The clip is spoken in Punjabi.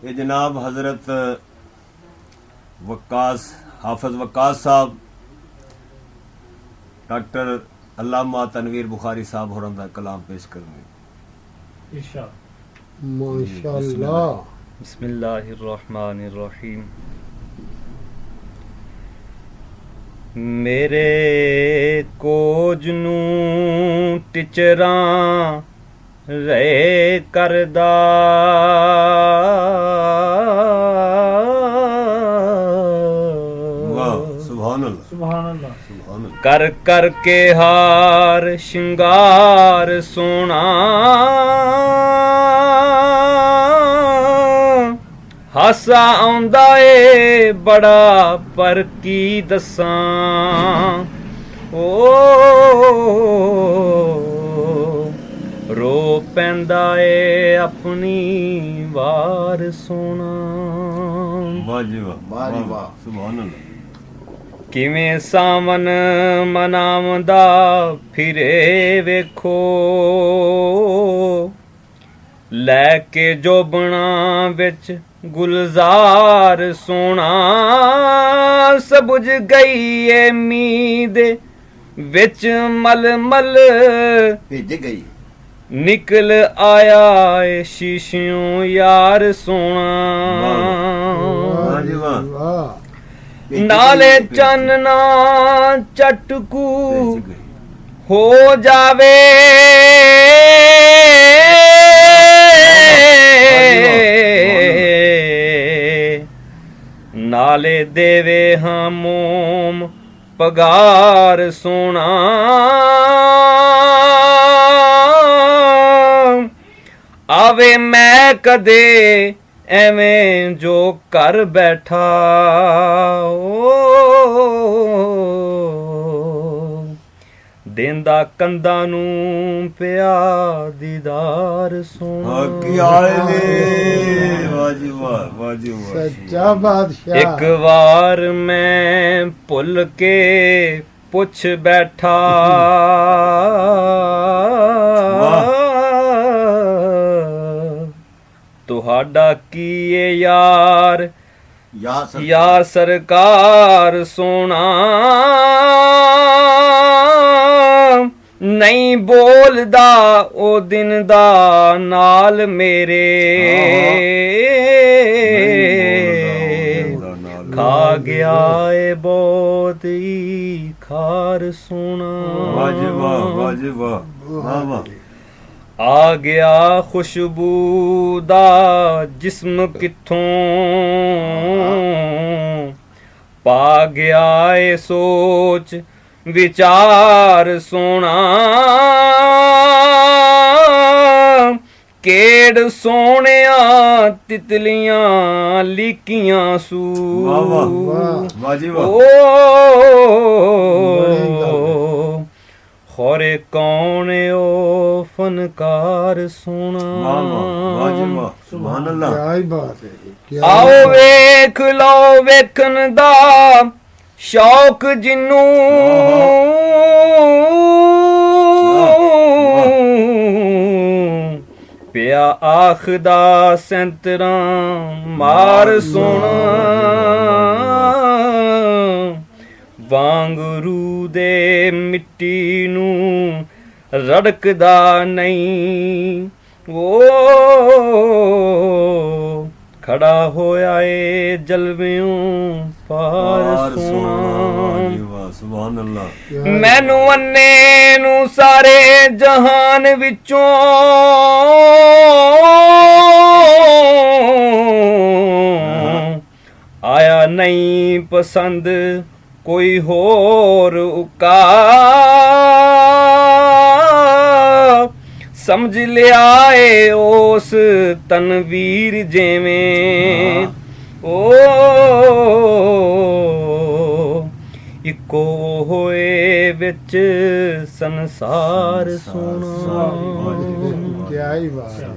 ये जनाब हज़रत वक्कास हाफिज़ वक्कास साहब डॉक्टर अल्लामा तनवीर बुखारी साहब होरां दा कलाम पेश करने माशाअल्लाह। बिस्मिल्लाहिर्रहमानिर्रहीम। मेरे कोज नूं टिचरां रे करदा सुभान अल्लाह सुभान अल्लाह सुभान अल्लाह। कर कर के हार शिंगार सोना हासा आउंदा ए बड़ा पर की दसां ओ रो पैंदा ए अपनी वार सोना। वाह जी वाह वाह सुभान अल्लाह। किवें सावन मनावंदा फिरे वेखो लैके जोबना विच गुलजार सोना सबुझ गई ए मीद विच मलमल भेज गई निकल आया ए शीशियों यार सोना। वाह जी वाह। नाले चन्ना चटकू हो जावे नाले देवे हाँ मोम पगार सोना आवे मैं कदे ਐਵੇਂ ਜੋ ਘਰ ਬੈਠਾ ਦੇਂਦਾ ਕੰਦਾਂ ਨੂੰ ਪਿਆ ਦੀਦਾਰ ਸੋਹਣਾ। ਕੀ ਆਏ ਨੇ ਵਾਹ ਜੀ ਵਾਹ ਵਾਹ ਜੀ ਵਾਹ सच्चा बादशाह। ਇੱਕ ਵਾਰ ਮੈਂ ਭੁੱਲ ਕੇ ਪੁੱਛ ਬੈਠਾ ਤੁਹਾਡਾ ਕੀ ਏ ਯਾਰ ਯਾ ਸਰਕਾਰ ਸੋਨਾ ਨਹੀਂ ਬੋਲਦਾ ਉਹ ਦਿਨ ਦਾ ਨਾਲ ਮੇਰੇ ਖਾ ਗਿਆ ਏ ਬਹੁਤ ਹੀ ਖਾਰ ਸੋਨਾ। ਵਾਹ ਜੀ ਵਾਹ ਵਾਹ ਜੀ ਵਾਹ ਵਾਹ ਵਾਹ। ਆ ਗਿਆ ਖੁਸ਼ਬੂ ਦਾ ਜਿਸਮ ਕਿੱਥੋਂ ਪਾ ਗਿਆ ਏ ਸੋਚ ਵਿਚਾਰ ਸੋਣਾ ਕੇੜ ਸੋਹਣਿਆ ਤਿਤਲੀਆਂ ਲੀਕੀਆਂ ਸੂ ਵਾਹ ਵਾਹ ਵਾਹ ਜੀ ਵਾਹ। ਖੋਰੇ ਕੌਣ ਓ ਫਨਕਾਰ ਸੋਣਾ। ਵਾਹ ਜੀ ਵਾਹ ਸੁਭਾਨ ਅੱਲਾਹ। क्या ही बात है जी, क्या ही ਆਓ बात है। ਵੇਖ ਲਓ ਵੇਖਣ ਦਾ ਸ਼ੌਕ ਜਿੰਨੂੰ ਪਿਆ ਆਖਦਾ ਸੈਂਤਰਾਂ ਮਾਰ ਸੋਣਾ ਵਾਂਗਰੂ ਦੇ ਮਿੱਟੀ ਨੂੰ ਰੜਕਦਾ ਨਹੀਂ ਓ ਖੜਾ ਹੋਇਆ ਏ ਜਲਵਿਓਂ ਪਾਰ ਸੋਣਾ। ਸੁਭਾਨ ਅੱਲਾਹ। ਮੈਨੂੰ ਅੰਨੇ ਨੂੰ ਸਾਰੇ ਜਹਾਨ ਵਿੱਚੋਂ ਆਇਆ ਨਹੀਂ ਪਸੰਦ ਕੋਈ ਹੋਰ ਉਕਾ ਸਮਝ ਲਿਆ ਏ ਉਸ ਤਨਵੀਰ ਜਿਵੇਂ ਓ ਇੱਕੋ ਹੋਏ ਵਿੱਚ ਸੰਸਾਰ ਸੋਣਾ। क्या ही बात है।